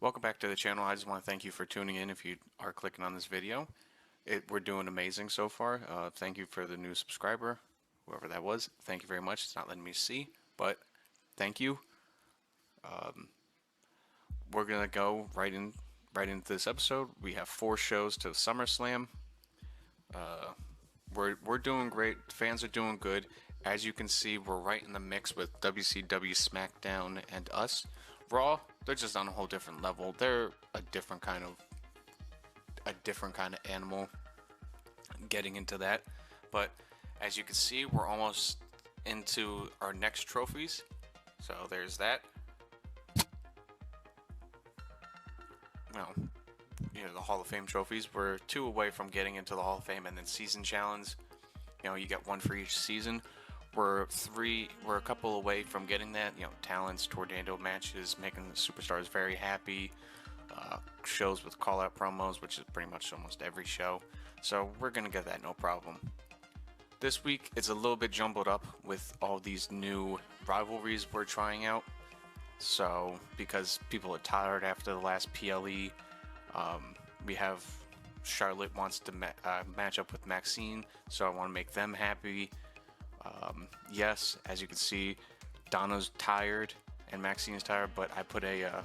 Welcome back to the channel. I just want to thank you for tuning in if you are clicking on this video. We're doing amazing so far. Thank you for the new subscriber, whoever that was. Thank you very much. It's not letting me see, but thank you. We're gonna go right into this episode. We have 4 shows to SummerSlam. We're doing great. Fans are doing good. As you can see, we're right in the mix with WCW, SmackDown, and us. Raw, they're just on a whole different level. They're a different kind of animal. Getting into that, but as you can see, we're almost into our next trophies. So there's that. Well, the Hall of Fame trophies. We're 2 away from getting into the Hall of Fame, and then season challenge. You get 1 for each season. We're a couple away from getting that. Talents, tornado matches, making the superstars very happy. Shows with call-out promos, which is pretty much almost every show. So we're gonna get that no problem. This week it's a little bit jumbled up with all these new rivalries we're trying out. So because people are tired after the last PLE, we have Charlotte wants to match up with Maxine, so I want to make them happy. Yes, as you can see, Donna's tired and Maxine's tired, but I put a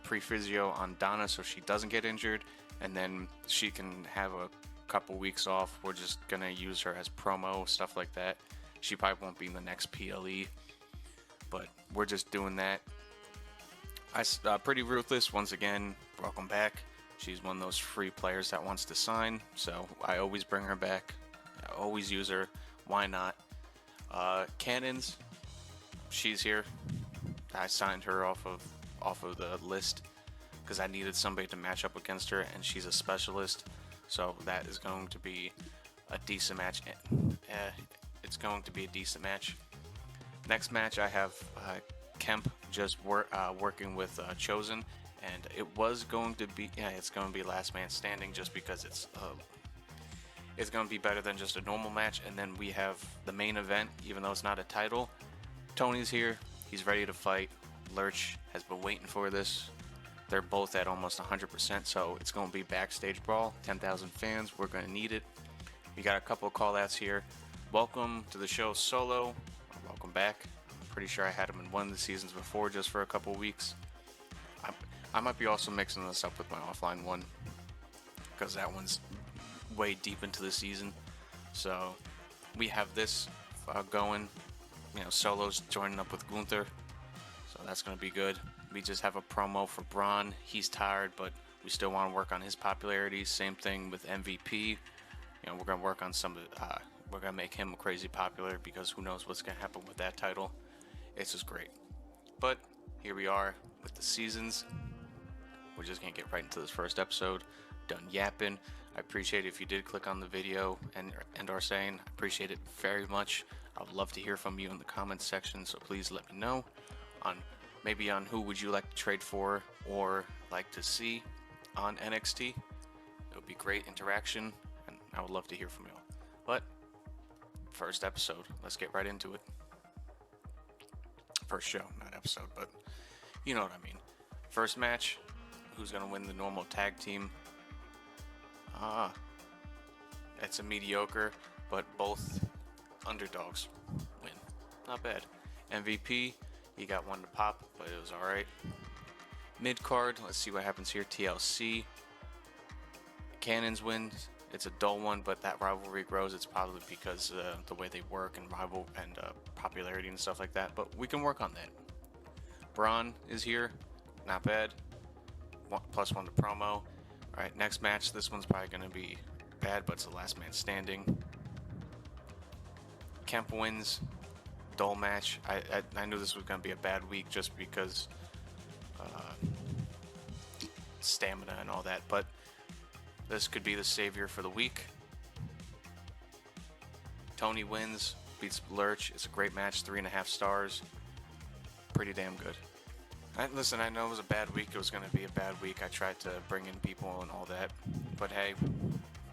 pre-physio on Donna so she doesn't get injured, and then she can have a couple weeks off. We're just gonna use her as promo, stuff like that. She probably won't be in the next PLE, but we're just doing that. Pretty Ruthless, once again, welcome back. She's one of those free players that wants to sign, so I always bring her back. I always use her. Why not? Cannons, she's here. I signed her off of the list because I needed somebody to match up against her, and she's a specialist, so that is going to be a decent match. It's going to be a decent match. Next match, I have Kemp just working with Chosen, and it was going to be it's going to be last man standing just because it's going to be better than just a normal match. And then we have the main event, even though it's not a title. Tony's here. He's ready to fight. Lurch has been waiting for this. They're both at almost 100%, so it's going to be backstage brawl. 10,000 fans. We're going to need it. We got a couple of call-outs here. Welcome to the show, Solo. Welcome back. I'm pretty sure I had him in one of the seasons before just for a couple of weeks. I might be also mixing this up with my offline one because that one's way deep into the season. So we have this going. Solo's joining up with Gunther, so that's going to be good. We just have a promo for Braun. He's tired, but we still want to work on his popularity. Same thing with MVP. We're going to work on we're going to make him crazy popular because who knows what's going to happen with that title. It's just great. But here we are with the seasons. We're just going to get right into this first episode. Done yapping. I appreciate it if you did click on the video and are saying. I appreciate it very much. I would love to hear from you in the comments section, so please let me know on who would you like to trade for or like to see on NXT. It would be great interaction, and I would love to hear from you all. But first episode, let's get right into it. First show, not episode, but you know what I mean. First match, who's going to win the normal tag team? It's a mediocre, but both underdogs win. Not bad. MVP, he got one to pop, but it was alright. Mid card, let's see what happens here. TLC, Cannons wins. It's a dull one, but that rivalry grows. It's probably because the way they work and popularity and stuff like that, but we can work on that. Braun is here, not bad. +1 to promo. Alright, next match. This one's probably going to be bad, but it's the last man standing. Kemp wins. Dull match. I knew this was going to be a bad week just because stamina and all that, but this could be the savior for the week. Tony wins, beats Lurch. It's a great match, 3.5 stars. Pretty damn good. Listen, I know it was a bad week. It was going to be a bad week. I tried to bring in people and all that. But hey,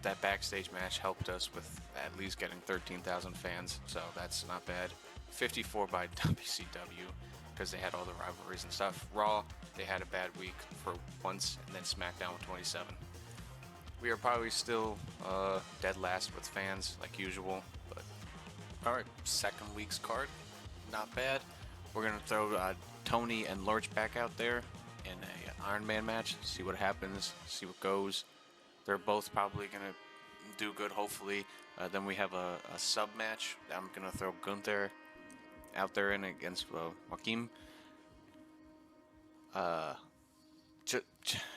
that backstage match helped us with at least getting 13,000 fans. So that's not bad. 54 by WCW. because they had all the rivalries and stuff. Raw, they had a bad week for once, and then SmackDown with 27. We are probably still dead last with fans, like usual, but alright, second week's card, not bad. We're going to throw Tony and Lurch back out there in a Iron Man match, see what happens, see what goes. They're both probably going to do good, hopefully. Then we have a sub match. I'm going to throw Gunther out there in against Joaquin.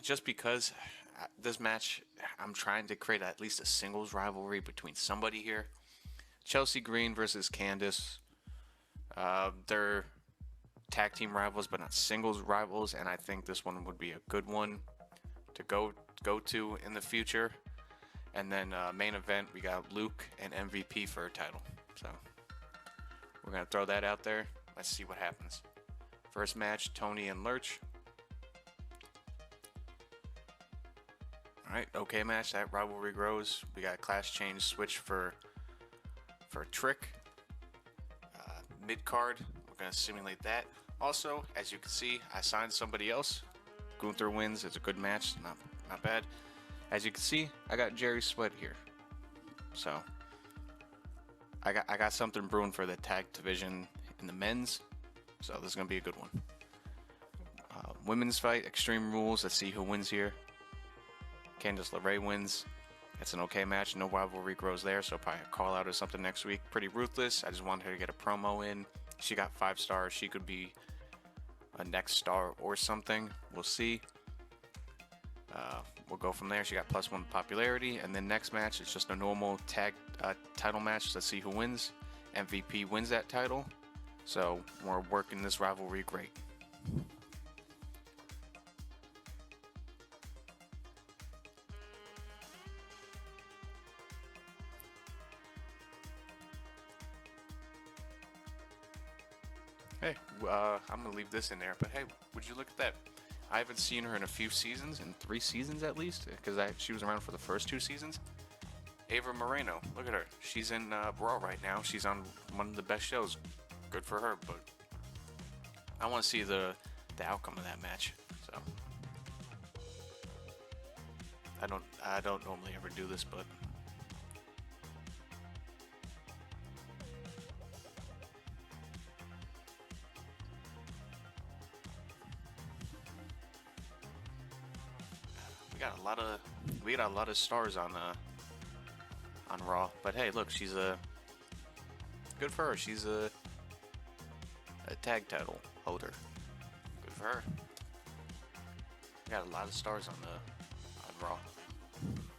Just because this match, I'm trying to create at least a singles rivalry between somebody here. Chelsea Green versus Candice. They're tag team rivals, but not singles rivals, and I think this one would be a good one to go to in the future. And then main event, we got Luke and MVP for a title. So we're gonna throw that out there. Let's see what happens. First match, Tony and Lurch. Alright, okay match. That rivalry grows. We got a class change switch for Trick. Mid card, we're going to simulate that. Also, as you can see, I signed somebody else. Gunther wins. It's a good match. Not bad. As you can see, I got Jerry Sweat here. So, I got something brewing for the tag division in the men's. So, this is going to be a good one. Women's fight, Extreme Rules. Let's see who wins here. Candice LeRae wins. It's an okay match. No rivalry grows there, so probably a call out or something next week. Pretty ruthless. I just wanted her to get a promo in. She got 5 stars. She could be a next star or something. We'll see. We'll go from there. She got +1 popularity. And then next match, it's just a normal tag title match. Let's see who wins. MVP wins that title. So we're working this rivalry great. Hey, I'm going to leave this in there, but hey, would you look at that? I haven't seen her in a few seasons, in 3 seasons at least, because she was around for the first 2 seasons. Ava Moreno, look at her. She's in Raw right now. She's on one of the best shows. Good for her, but I want to see the outcome of that match. So I don't normally ever do this, but we got a lot of stars on Raw. But hey, look, she's good for her. She's a tag title holder. Good for her. We got a lot of stars on Raw.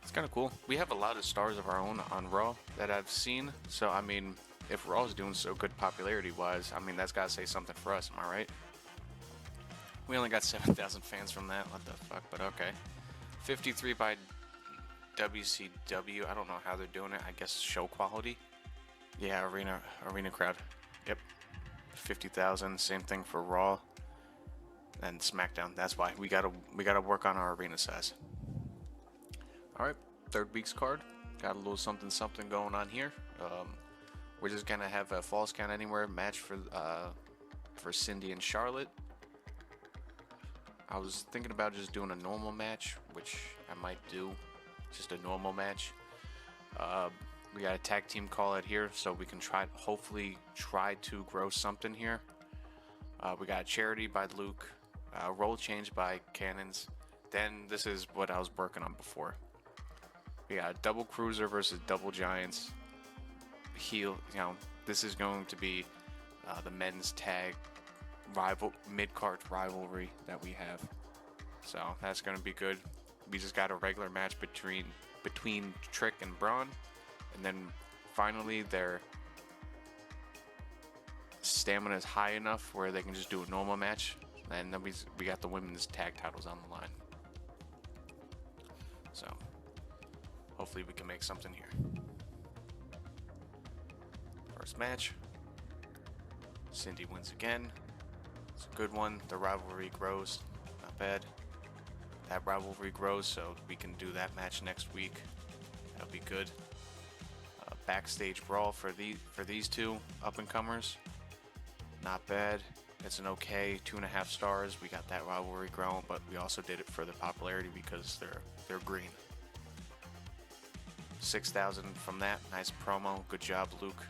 It's kind of cool. We have a lot of stars of our own on Raw that I've seen. So I mean, if Raw's doing so good popularity wise, I mean that's gotta say something for us. Am I right? We only got 7,000 fans from that. What the fuck? But okay. 53 by WCW. I don't know how they're doing it. I guess show quality. Yeah, arena crowd. Yep. 50,000. Same thing for Raw and SmackDown. That's why we gotta work on our arena size. All right, third week's card. Got a little something going on here. We're just gonna have a Falls Count Anywhere match for Cindy and Charlotte. I was thinking about just doing a normal match, which I might do. Just a normal match. We got a tag team call out here, so we can hopefully try to grow something here. We got a charity by Luke, roll change by Cannons. Then this is what I was working on before. We got a double cruiser versus double giants. Heel, this is going to be the men's tag mid-card rivalry that we have. So that's going to be good. We just got a regular match between Trick and Braun, and then finally their stamina is high enough where they can just do a normal match, and then we got the women's tag titles on the line. So hopefully we can make something here. First match, Cindy wins again. It's a good one. The rivalry grows. Not bad. That rivalry grows, so we can do that match next week. That'll be good. Backstage brawl for these two up and comers. Not bad. It's an okay 2.5 stars. We got that rivalry growing, but we also did it for the popularity because they're green. 6,000 from that. Nice promo. Good job, Luke.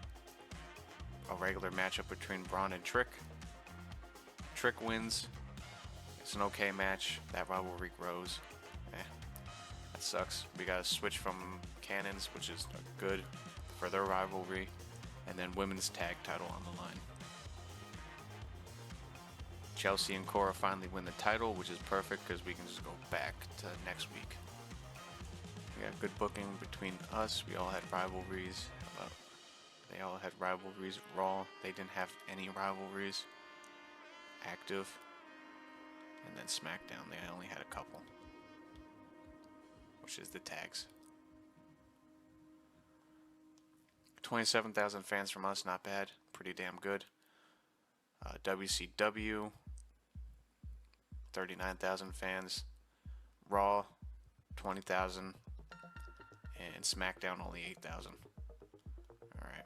A regular matchup between Braun and Trick. Trick wins. It's an okay match. That rivalry grows. That sucks. We got to switch from Cannons, which is good for their rivalry, and then women's tag title on the line. Chelsea and Cora finally win the title, which is perfect because we can just go back to next week. We got good booking between us. We all had rivalries. They all had rivalries. Raw, they didn't have any rivalries active. And then SmackDown, they only had a couple, which is the tags. 27,000 fans from us, not bad. Pretty damn good. WCW, 39,000 fans. Raw, 20,000. And SmackDown, only 8,000. Alright.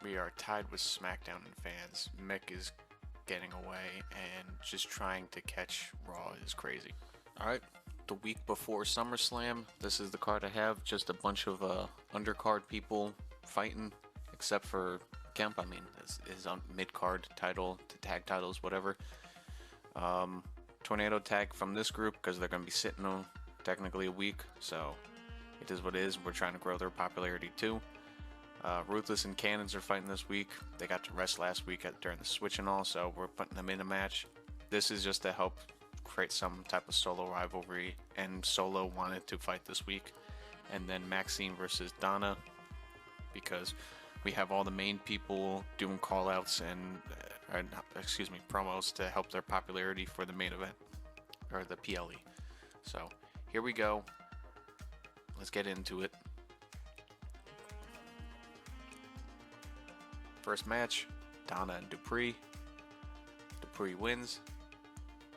We are tied with SmackDown in fans. Mick is getting away, and just trying to catch Raw is crazy. Alright. The week before SummerSlam, this is the card I have. Just a bunch of undercard people fighting, except for Kemp. I mean, his mid-card title, the tag titles, whatever. Tornado tag from this group because they're going to be sitting on technically a week, so it is what it is. We're trying to grow their popularity too. Ruthless and Cannons are fighting this week. They got to rest last week during the switch and all, so we're putting them in a match. This is just to help create some type of Solo rivalry, and Solo wanted to fight this week. And then Maxine versus Donna, because we have all the main people doing call-outs and promos to help their popularity for the main event, or the PLE. So here we go. Let's get into it. First match, Donna and Dupree. Dupree wins.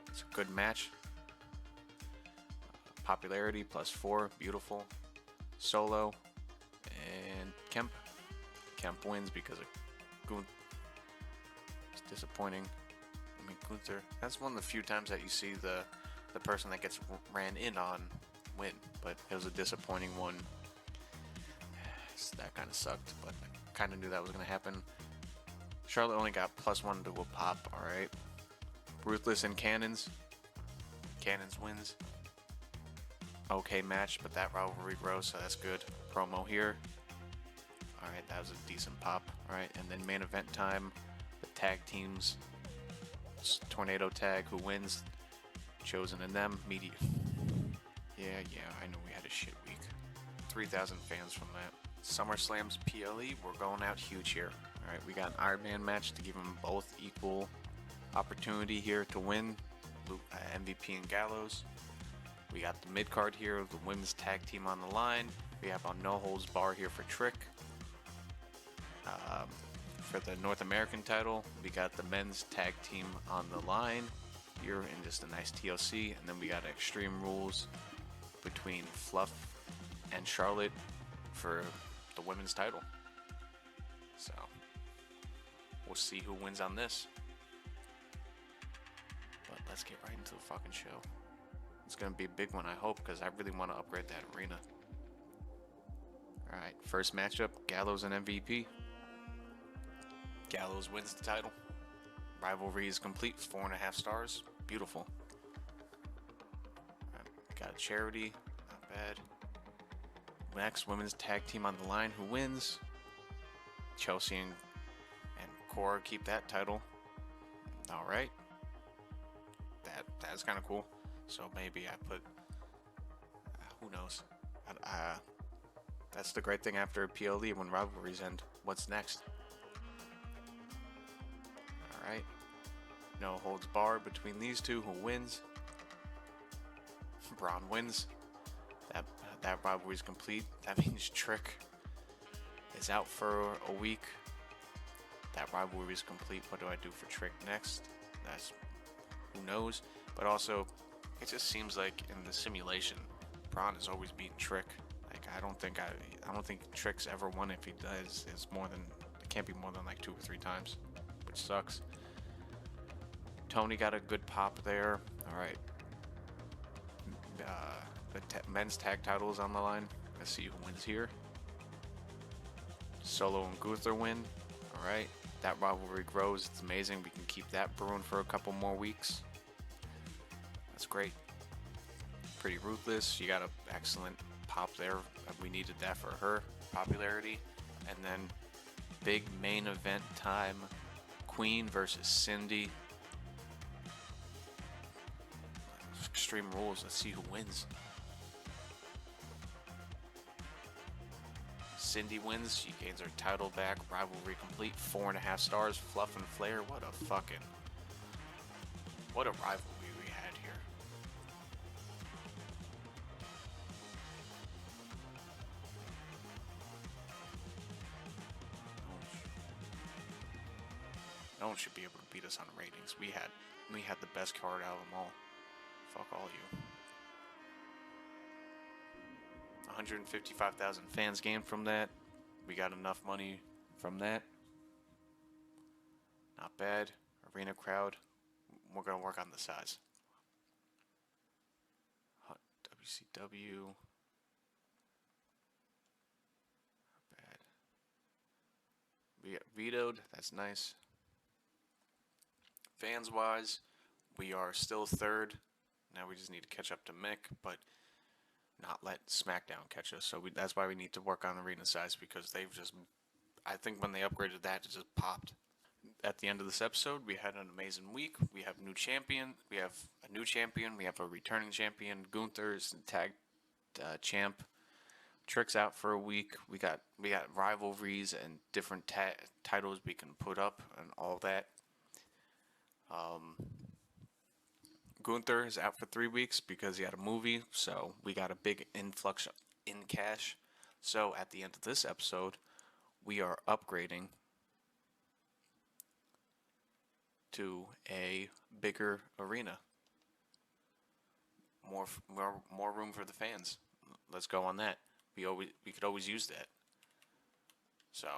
It's a good match. Popularity +4, beautiful. Solo and Kemp. Kemp wins because of Gunther. It's disappointing. I mean, Gunther, that's one of the few times that you see the person that gets ran in on win, but it was a disappointing one. That kind of sucked, but I kind of knew that was going to happen. Charlotte only got +1 to a pop, alright. Ruthless and Cannons. Cannons wins. Okay match, but that rivalry grows, so that's good. Promo here. Alright, that was a decent pop. Alright, and then main event time. The tag teams. Tornado tag, who wins? Chosen and them. Media. Yeah, I know we had a shit week. 3,000 fans from that. SummerSlam's PLE, we're going out huge here. Alright, we got an Iron Man match to give them both equal opportunity here to win. MVP and Gallows. We got the mid-card here, the women's tag team on the line. We have a no-holds bar here for Trick. For the North American title, we got the men's tag team on the line here in just a nice TLC. And then we got Extreme Rules between Fluff and Charlotte for the women's title. So, we'll see who wins on this. But let's get right into the fucking show. It's going to be a big one, I hope, because I really want to upgrade that arena. Alright, first matchup, Gallows and MVP. Gallows wins the title. Rivalry is complete, 4.5 stars. Beautiful. Right, got a charity, not bad. Next, women's tag team on the line, who wins? Chelsea and Cora keep that title. Alright. That's kind of cool. So maybe I put, who knows? That's the great thing after PLE when rivalries end. What's next? Alright. No holds barred between these two. Who wins? Braun wins. That rivalry is complete. That means Trick is out for a week. That rivalry is complete. What do I do for Trick next? That's, who knows? But also, it just seems like in the simulation, Braun is always beating Trick. Like I don't think Trick's ever won. If he does, it's more than the can't be more than like 2 or 3 times, which sucks. Tony got a good pop there. All right. The men's tag title is on the line. Let's see who wins here. Solo and Gunther win. All right. That rivalry grows. It's amazing. We can keep that brewing for a couple more weeks. That's great. Pretty Ruthless. She got an excellent pop there. We needed that for her popularity. And then big main event time. Queen versus Cindy. Extreme Rules. Let's see who wins. Cindy wins. She gains her title back. Rivalry complete. 4.5 stars. Fluff and Flair. What a rivalry we had here. No one should be able to beat us on ratings. We had the best card out of them all. Fuck all you. 155,000 fans gained from that. We got enough money from that. Not bad. Arena crowd. We're gonna work on the size. WCW. Not bad. We got vetoed. That's nice. Fans wise, we are still third. Now we just need to catch up to Mick, but not let SmackDown catch us. So that's why we need to work on arena size, because they've just, I think when they upgraded that, it just popped. At the end of this episode, we had an amazing week. We have a new champion. We have a returning champion. Gunther's tag champ. Trick's out for a week. We got rivalries and different titles we can put up and all that. Gunther is out for 3 weeks because he had a movie, so we got a big influx in cash. So at the end of this episode, we are upgrading to a bigger arena. More room for the fans. Let's go on that. We could always use that. So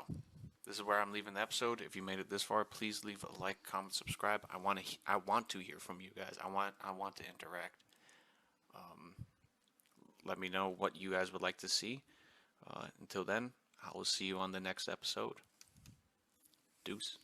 this is where I'm leaving the episode. If you made it this far, please leave a like, comment, subscribe. I want to hear from you guys. I want to interact. Let me know what you guys would like to see. Until then, I will see you on the next episode. Deuce.